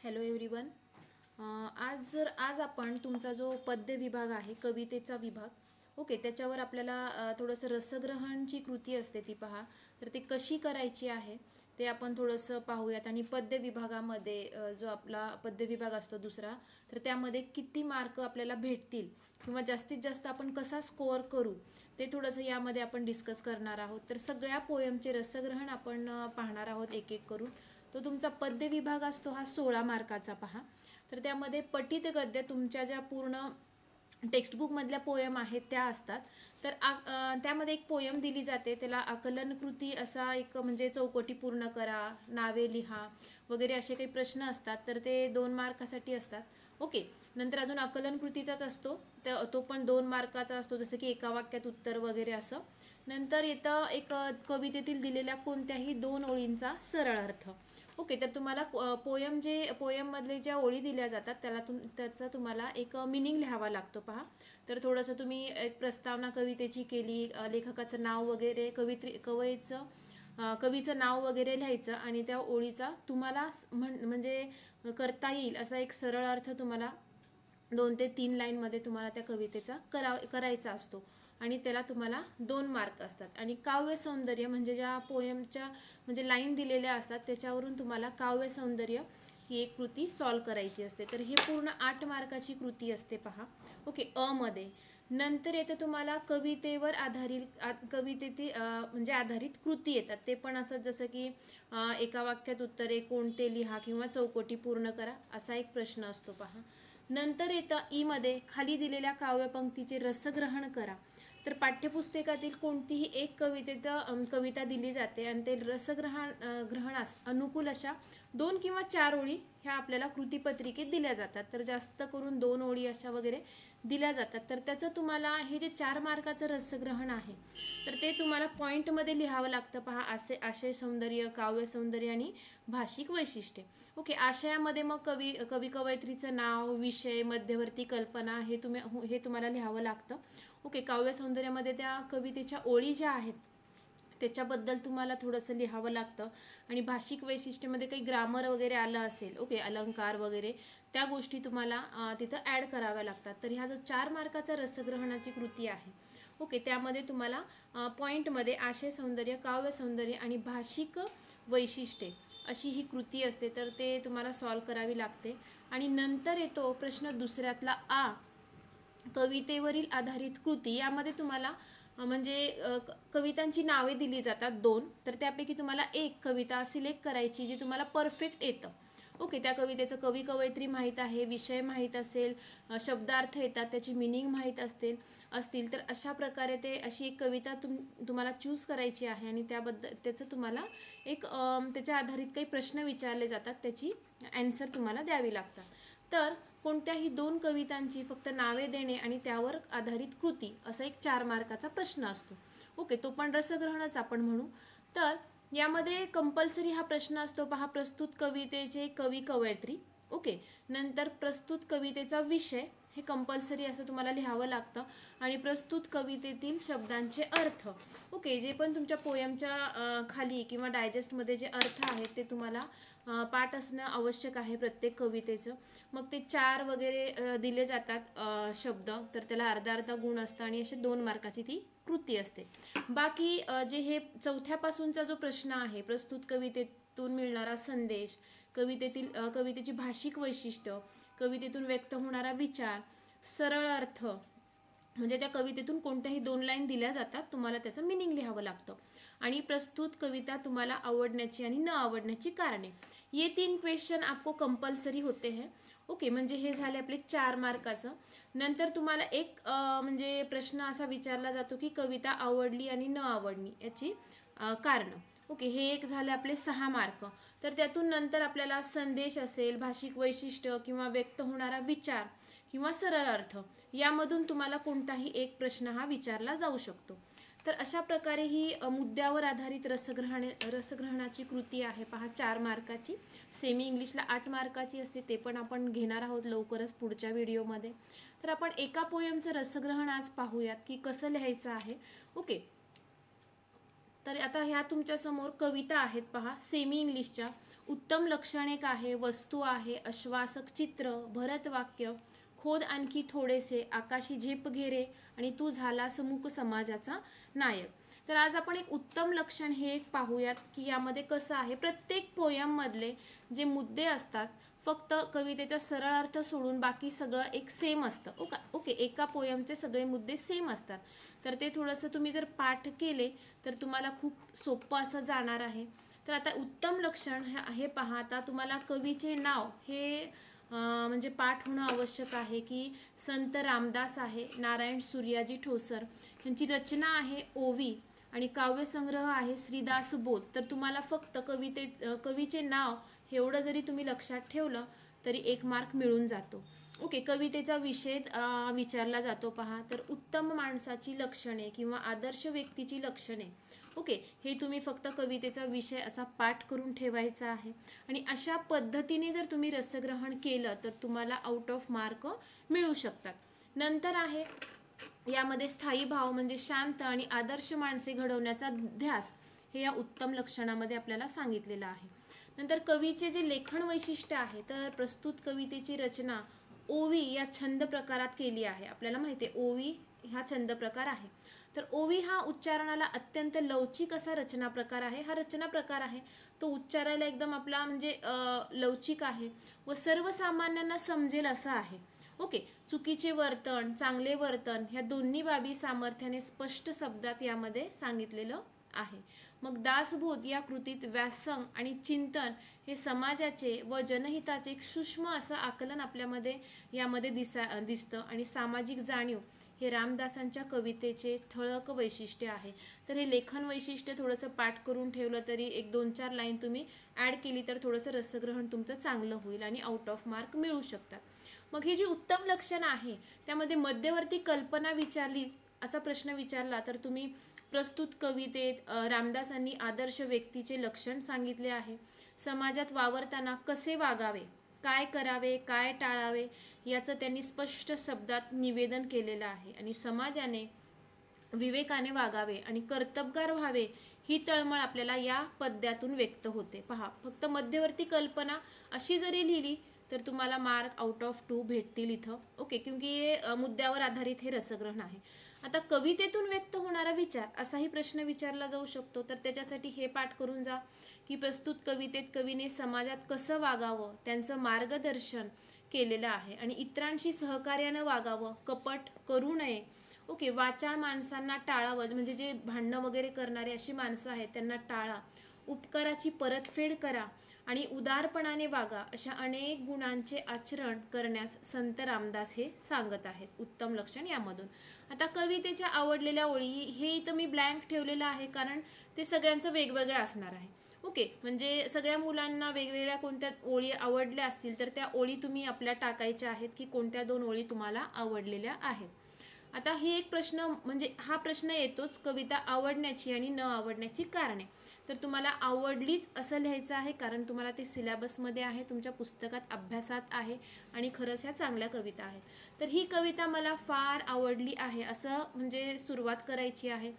Hello everyone. आज आपण तुमचा जो पद्य विभाग आहे, कवितेचा विभाग, ओके, त्याच्यावर आपल्याला थोडंसं रसग्रहणची कृती असते ती पहा. तर ते कशी करायची आहे ते आपण थोडंसं पाहूयात. आणि पद्य विभागामध्ये जो आपला पद्य विभाग असतो दुसरा, तर त्यामध्ये किती मार्क आपल्याला भेटतील किंवा जास्तीत जास्त आपण कसा स्कोअर करू ते थोडंसं यामध्ये आपण डिस्कस करणार आहोत. तर सगळ्या पोयमचे रसग्रहण आपण पाहणार आहोत एक एक करून. तो तुमचा पद्य विभाग असतो हा 16 मार्काचा पहा. तर त्यामध्ये पठित गद्य तुमच्या ज्या पूर्ण टेक्स्टबुक मधल्या पोयम आहेत त्या असतात. तर त्यामध्ये एक पोयम दिली जाते, त्याला आकलन कृती असा एक म्हणजे चौकटी पूर्ण करा, नावे लिहा वगैरे असे काही प्रश्न असतात. तर ते 2 मार्कासाठी असतात. ओके. नंतर अजून आकलन कृतीचाच असतो, तो पण 2 मार्काचा असतो, जसं की एका वाक्यात उत्तर वगैरे असं. नंतर येतं एक कवितेतील दिलेल्या कोणत्याही 2 ओळींचा सरळ अर्थ. ओके. तर तुम्हाला पोयम मधले ज्या ओळी दिल्या जातात त्याचा तुम्हाला एक मिनिंग लिहावा लागतो पहा. तर थोडंसं तुम्ही एक प्रस्तावना कवितेची केली, लेखकाचं नाव वगैरे, कवीचं नाव वगैरे लिहायचं आणि त्या ओळीचा तुम्हाला म्हणजे करता येईल असा एक सरळ अर्थ तुम्हाला 2 ते 3 लाईनमध्ये तुम्हाला त्या कवितेचा करायचा असतो आणि त्याला तुम्हाला 2 मार्क असतात. आणि काव्य सौंदर्य म्हणजे ज्या पोयमच्या म्हणजे लाईन दिलेल्या असतात त्याच्यावरून तुम्हाला काव्य सौंदर्य ही एक कृती सॉल्व करायची असते. तर ही पूर्ण 8 मार्काची कृती असते पहा. ओके. मध्ये नंतर येतं तुम्हाला कवितेवर म्हणजे आधारित कृती येतात. ते पण असं जसं की एका वाक्यात उत्तरे कोणते लिहा किंवा चौकटी पूर्ण करा असा एक प्रश्न असतो पहा. नंतर येतं मध्ये खाली दिलेल्या काव्यपंक्तीचे रसग्रहण करा. तर पाठ्यपुस्तकातील कोणतीही एक कविता दिली जाते आणि ते रसग्रहणास अनुकूल अशा 2 किंवा 4 ओळी ह्या आपल्याला कृतीपत्रिकेत दिल्या जातात. तर जास्त करून 2 ओळी अशा वगैरे दिल्या जातात. तर त्याचं तुम्हाला हे जे 4 मार्काचं रसग्रहण आहे तर ते तुम्हाला पॉईंटमध्ये लिहावं लागतं पहा. आशय सौंदर्य, काव्य सौंदर्य आणि भाषिक वैशिष्ट्ये. ओके. आशयामध्ये मग कवी कवयित्रीचं नाव, विषय, मध्यवर्ती कल्पना हे तुम्हाला लिहावं लागतं. ओके. काव्य सौंदर्यामध्ये त्या कवितेच्या ओळी ज्या आहेत त्याच्याबद्दल तुम्हाला थोडंसं लिहावं लागतं. आणि भाषिक वैशिष्ट्यामध्ये काही ग्रामर वगैरे आलं असेल, ओके, अलंकार वगैरे, त्या गोष्टी तुम्हाला तिथं ॲड कराव्या लागतात. तर ह्या जो 4 मार्काचा रसग्रहणाची कृती आहे, ओके, त्यामध्ये तुम्हाला पॉईंटमध्ये आशय सौंदर्य, काव्य सौंदर्य आणि भाषिक वैशिष्ट्ये अशी ही कृती असते. तर ते तुम्हाला सॉल्व करावी लागते. आणि नंतर येतो प्रश्न दुसऱ्यातला कवितेवरील आधारित कृती. यामध्ये तुम्हाला म्हणजे कवितांची नावे दिली जातात 2. तर त्यापैकी तुम्हाला एक कविता सिलेक्ट करायची जी तुम्हाला परफेक्ट येतं. ओके. त्या कवितेचं कवी कवयित्री माहीत आहे, विषय माहीत असेल, शब्दार्थ येतात, त्याची मिनिंग माहीत असतील तर अशा प्रकारे अशी एक कविता तुम्हाला चूज करायची आहे. आणि त्याचं तुम्हाला एक त्याच्या आधारित काही प्रश्न विचारले जातात, त्याची ॲन्सर तुम्हाला द्यावी लागतात. तर कोणत्याही 2 कवितांची फक्त नावे देणे आणि त्यावर आधारित कृती असा एक 4 मार्काचा प्रश्न असतो. ओके. तो पण रसग्रहणच आपण म्हणू. तर यामध्ये कंपल्सरी हा प्रश्न असतो पहा, प्रस्तुत कवितेचे कवी कवयित्री. ओके. नंतर प्रस्तुत कवितेचा विषय हे कंपल्सरी असं तुम्हाला लिहावं लागतं. आणि प्रस्तुत कवितेतील शब्दांचे अर्थ. ओके. जे पण तुमच्या पोयमच्या खाली किंवा डायजेस्टमध्ये जे अर्थ आहेत ते तुम्हाला पाठ असणं आवश्यक आहे प्रत्येक कवितेचं. मग ते 4 वगैरे दिले जातात शब्द, तर त्याला अर्धा गुण असतं आणि असे 2 मार्काची ती कृती असते. बाकी जे हे 4थ्या पासूनचा जो प्रश्न आहे, प्रस्तुत कवितेतून मिळणारा संदेश, कवितेची भाषिक वैशिष्ट्य, कवितेतून व्यक्त होणारा विचार, सरळ अर्थ, म्हणजे त्या कवितेतून कोणत्याही 2 लाईन दिल्या जातात, तुम्हाला त्याचं मिनिंग लिहावं लागतं. आणि प्रस्तुत कविता तुम्हाला आवडण्याची आणि न आवडण्याची कारणे. ये 3 क्वेश्चन आपको कंपल्सरी होते हैं. ओके. म्हणजे हे झाले आपले 4 मार्काचं. नंतर तुम्हाला एक म्हणजे प्रश्न असा विचारला जातो की कविता आवडली आणि न आवडली याची कारणं. ओके. हे एक झाले आपले 6 मार्क. तर त्यातून नंतर आपल्याला संदेश असेल, भाषिक वैशिष्ट्य किंवा व्यक्त होणारा विचार किंवा सरळ अर्थ, यामधून तुम्हाला कोणताही एक प्रश्न हा विचारला जाऊ शकतो. तर अशा प्रकारे ही मुद्द्यावर आधारित रसग्रहणाची कृती आहे पहा, 4 मार्काची. सेमी इंग्लिशला 8 मार्काची असते, ते पण आपण घेणार आहोत लवकरच पुढच्या व्हिडिओमध्ये. तर आपण एका पोयमचं रसग्रहण आज पाहूयात की कसं लिहायचं आहे. ओके. तर आता ह्या तुमच्या समोर कविता आहेत पहा सेमी इंग्लिशच्या. उत्तम लक्षण एक आहे, वस्तू आहे, आश्वासक चित्र, भरत वाक्य, खोद आणखी थोडेसे, आकाशी झेप घेरे आणि तू झालास मूक समाजाचा नायक. तर आज आपण एक उत्तम लक्षण हे एक पाहूयात की यामध्ये कसं आहे, प्रत्येक पोयममधले जे मुद्दे असतात फक्त कवितेचा सरळ अर्थ सोडून बाकी सगळं एक सेम असतं. ओके, एका पोयमचे सगळे मुद्दे सेम असतात. तर ते थोडंसं तुम्ही जर पाठ केले तर तुम्हाला खूप सोपं असं जाणार आहे. तर आता उत्तम लक्षण हे पहा. आता तुम्हाला कवीचे नाव हे म्हणजे पाठ होणं आवश्यक आहे की संत रामदास आहे, नारायण सूर्याजी ठोसर, यांची रचना आहे ओवी आणि काव्यसंग्रह आहे श्रीदास बोध. तर तुम्हाला फक्त कवीचे नाव एवढं जरी तुम्ही लक्षात ठेवलं तरी 1 मार्क मिळून जातो. ओके, कवितेचा विषय विचारला जातो पहा. तर उत्तम माणसाची लक्षणे किंवा आदर्श व्यक्तीची लक्षणे. ओके, हे तुम्ही फक्त कवितेचा विषय असा पाठ करून ठेवायचा आहे आणि अशा पद्धतीने जर तुम्ही रसग्रहण केलं तर तुम्हाला आउट ऑफ मार्क मिळू शकतात. नंतर आहे यामध्ये स्थायी भाव म्हणजे शांत आणि आदर्श माणसे घडवण्याचा ध्यास, हे या उत्तम लक्षणामध्ये आपल्याला सांगितलेलं आहे. नंतर कवीचे जे लेखन वैशिष्ट्य आहे, तर प्रस्तुत कवितेची रचना ओवी या छंद प्रकारात केली आहे. आपल्याला माहिती आहे ओवी हा छंद प्रकार आहे. तर ओवी हा उच्चारणाला अत्यंत लवचिक असा रचना प्रकार आहे. हा रचना प्रकार आहे तो उच्चारायला एकदम आपला म्हणजे लवचिक आहे व सर्वसामान्यांना समजेल असा आहे. ओके, चुकीचे वर्तन, चांगले वर्तन ह्या दोन्ही बाबी सामर्थ्याने स्पष्ट शब्दात यामध्ये सांगितलेलं आहे. मग दासबोध या कृतीत व्यासंग आणि चिंतन हे समाजाचे व जनहिताचे एक सूक्ष्म असं आकलन आपल्यामध्ये यामध्ये दिसतं आणि सामाजिक जाणीव हे रामदासांच्या कवितेचे ठळक वैशिष्ट्य आहे. तर हे लेखन वैशिष्ट्य थोडंसं पाठ करून ठेवलं तरी 1-2-4 लाईन तुम्ही ॲड केली तर थोडंसं रसग्रहण तुमचं चांगलं होईल आणि आउट ऑफ मार्क मिळू शकतात. मग हे जे उत्तम लक्षण आहे त्यामध्ये मध्यवर्ती कल्पना विचारली, असा प्रश्न विचारला तर तुम्ही प्रस्तुत कवितेत रामदासांनी आदर्श व्यक्तीचे लक्षण सांगितले आहे. समाजात वावरताना कसे वागावे, काय करावे, काय टाळावे याचं त्यांनी स्पष्ट शब्दात निवेदन केलेलं आहे आणि समाजाने विवेकाने वागावे आणि कर्तबगार व्हावे ही तळमळ आपल्याला या पद्यातून व्यक्त होते. पहा, फक्त मध्यवर्ती कल्पना अशी जरी लिहिली तर तुम्हाला मार्क आउट ऑफ 2 भेटतील इथं. ओके, क्योंकि मुद्द्यावर आधारित हे रसग्रहण आहे. आता कवितेतून व्यक्त होणारा विचार असाही प्रश्न विचारला जाऊ शकतो. तर त्याच्यासाठी हे पाठ करून जा की प्रस्तुत कवितेत कवीने समाजात कसं वागावं त्यांचं मार्गदर्शन केलेलं आहे आणि इतरांशी सहकार्यानं वागावं, कपट करू नये. ओके, वाचाळ माणसांना टाळावं, म्हणजे जे भांडणं वगैरे करणारे अशी माणसं आहेत त्यांना टाळा, उपकाराची परतफेड करा आणि उदारपणाने वागा, अशा अनेक गुणांचे आचरण करण्यास संत रामदास हे सांगत आहेत. उत्तम लक्षण यामधून. आता कवितेच्या आवडलेल्या ओळी हे इथं मी ब्लँक ठेवलेलं आहे कारण ते सगळ्यांचं वेगवेगळं असणार आहे. ओके, म्हणजे सगळ्या मुलांना वेगवेगळ्या कोणत्या ओळी आवडल्या असतील तर त्या ओळी तुम्ही आपल्या टाकायच्या आहेत की कोणत्या 2 ओळी तुम्हाला आवडलेल्या आहेत. आता ही एक प्रश्न म्हणजे हा प्रश्न येतोच, कविता आवडण्याची आणि न आवडण्याची कारणे. तर तुम्हाला आवडलीच असं लिहायचं आहे कारण तुम्हाला ते सिलेबसमध्ये आहे, तुमच्या पुस्तकात अभ्यासात आहे आणि खरंच ह्या चांगल्या कविता आहेत. तर ही कविता मला फार आवडली आहे असं म्हणजे सुरुवात करायची आहे.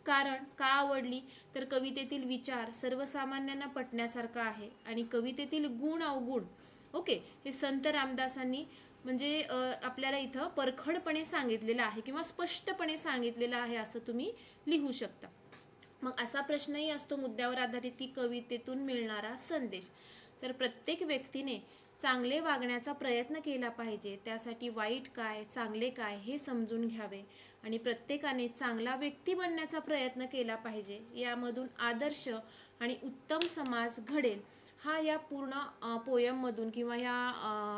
कारण का आवडली तर कवितेतील विचार सर्वसामान्यांना पटण्यासारखा आहे आणि कवितेतील गुण अवगुण ओके हे संत रामदासांनी म्हणजे आपल्याला इथं परखडपणे सांगितलेलं आहे किंवा स्पष्टपणे सांगितलेलं आहे असं तुम्ही लिहू शकता. मग असा प्रश्नही असतो मुद्द्यावर आधारित की कवितेतून मिळणारा संदेश. तर प्रत्येक व्यक्तीने चांगले वागण्याचा प्रयत्न केला पाहिजे, त्यासाठी वाईट काय चांगले काय हे समजून घ्यावे आणि प्रत्येकाने चांगला व्यक्ती बनण्याचा प्रयत्न केला पाहिजे. यामधून आदर्श आणि उत्तम समाज घडेल हा या पूर्ण पोयममधून किंवा या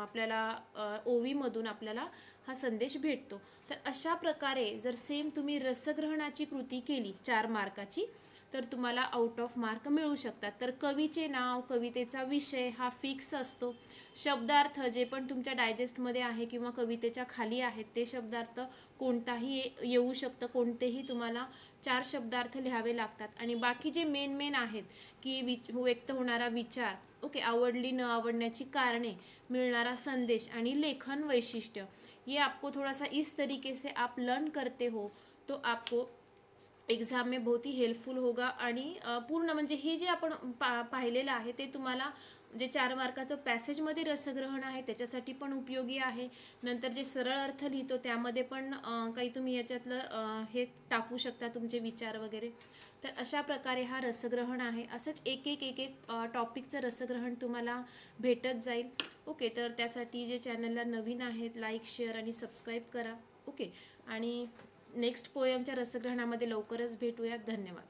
आपल्याला ओवीमधून आपल्याला हा संदेश भेटतो. तर अशा प्रकारे जर सेम तुम्ही रसग्रहणाची कृती केली 4 मार्काची तर तुम्हाला आउट ऑफ मार्क मिळू शकतात. तर कवीचे नाव, कवितेचा विषय हा फिक्स असतो. शब्दार्थ जे पण तुमच्या डायजेस्टमध्ये आहे किंवा कवितेच्या खाली आहेत ते शब्दार्थ कोणताही येऊ शकतं, कोणतेही तुम्हाला 4 शब्दार्थ लिहावे लागतात. आणि बाकी जे मेन आहेत की व्यक्त होणारा विचार ओके, आवडली न आवडण्याची कारणे, मिलनारा संदेश आणि लेखन वैशिष्ट्य, ये आपको थोड़ा सा इस तरीके से आप लर्न करते हो तो आपको एग्जाम में बहुत ही हेल्पफुल होगा. आणि पूर्ण म्हणजे हे जे आपण पाहिलेलं आहे ते तुम्हाला जे 4 मार्काचं पॅसेजमध्ये रसग्रहण आहे त्याच्यासाठी पण उपयोगी आहे. नंतर जे सरळ अर्थ लिहितो त्यामध्ये पण काही तुम्ही याच्यातलं हे टाकू शकता तुमचे विचार वगैरे. तर अशा प्रकारे हा रसग्रहण आहे. असंच एक एक टॉपिकचं रसग्रहण तुम्हाला भेटत जाईल. ओके, तर त्यासाठी जे चॅनलला नवीन आहेत लाईक, शेअर आणि सबस्क्राईब करा. ओके, आणि नेक्स्ट पोयमच्या रसग्रहणामध्ये लवकरच भेटूयात. धन्यवाद.